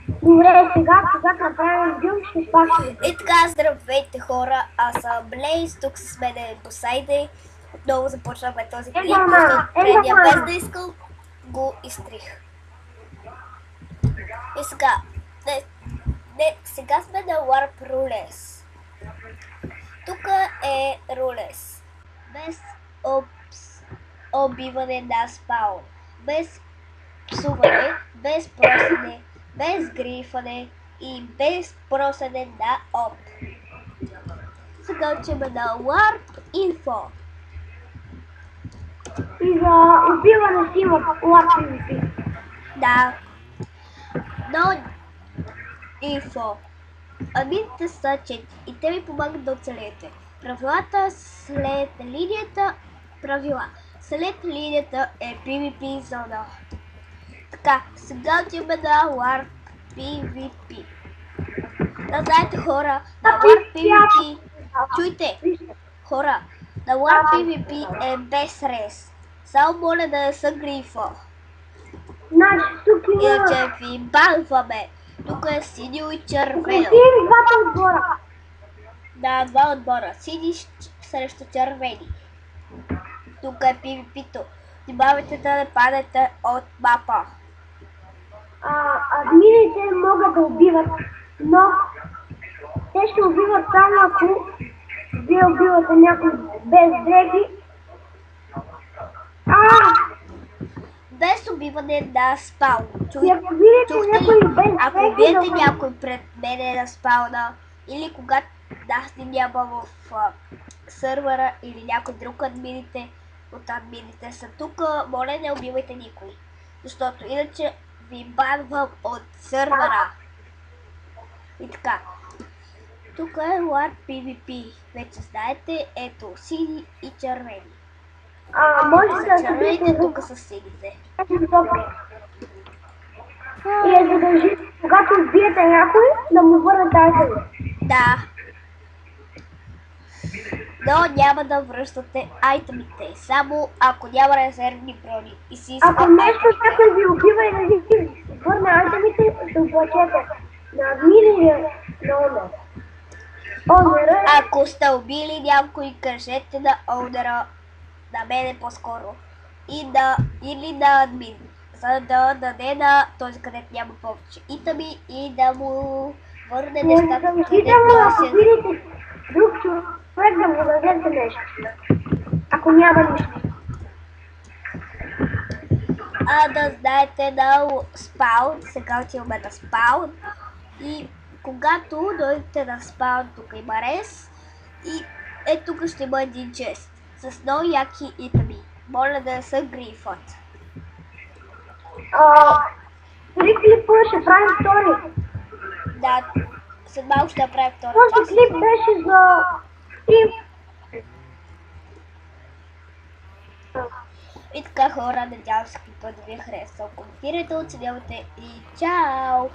Добре, сега направим бил, ще пак ще. И така, здравейте хора, аз съм Блейз, тук с мен е Посайде. Отново започваме този клип, защото предния без да искал го изтрих. И сега, сега сме на Warp Rules. Тук е Rules. Без убиване на спаун, без псуване, без просене, без грифане и без просене на оп. Сега учим на Warp Info. И за убиване си има Warp PvP. Да. Но Info. Амините са 4 и те ви помагат да оцелеете. Правилата след линията. След линията е PvP зона. Така, сега отиваме на Warp PvP. Да знаете хора, на Warp PvP, чуйте, хора, на Warp PvP е без рез. Само моля да не са грифа. Значи, тук има... Иначе ви банваме. Тук е синьо и червено. Ти и двата отбора. Да, два отбора. Сини срещу червени. Тук е PvP-то. Внимавайте да не падете от мапа. Админите могат да убиват, но те ще убиват само ако вие убивате някой без дреги. Без убиване на спаун. Ако убиете някой пред мене на спауна или когато нас не няма в сървъра или някой друг от админите са тук, моля не убивайте никой. Защото иначе ви банвам от сървъра. И така. Тук е Warp PvP. Вече знаете, ето, сини и червени. Може да червените, тук са сините. И е задължително, когато убиете някой, да му върнете айтеми. Да. Но няма да връщате айтемите, само ако няма резервни брони и си искате. Ако нещо някой ви убива и не ви върне айтемите, ще оплачете на админ или на онера. Ако сте убили някой, кажете на онера, на мене по-скоро, или на админ, за да даде на този, където няма повече итеми и да му върне нещата, където ако видите друг човек да му дадете нещо, ако няма нищо. Да знаете на спаун, сега отиваме на спаун и когато дойдете на спаун, тук има рез и тук ще има един чест с много яки итеми. Моля да са грифът. При клипа ще правим втори. Да, след малко ще направим втори. Този клип беше за стрим. И така хора, надявам се клипът да ви е харесал. Коментирайте, оценявайте и чао!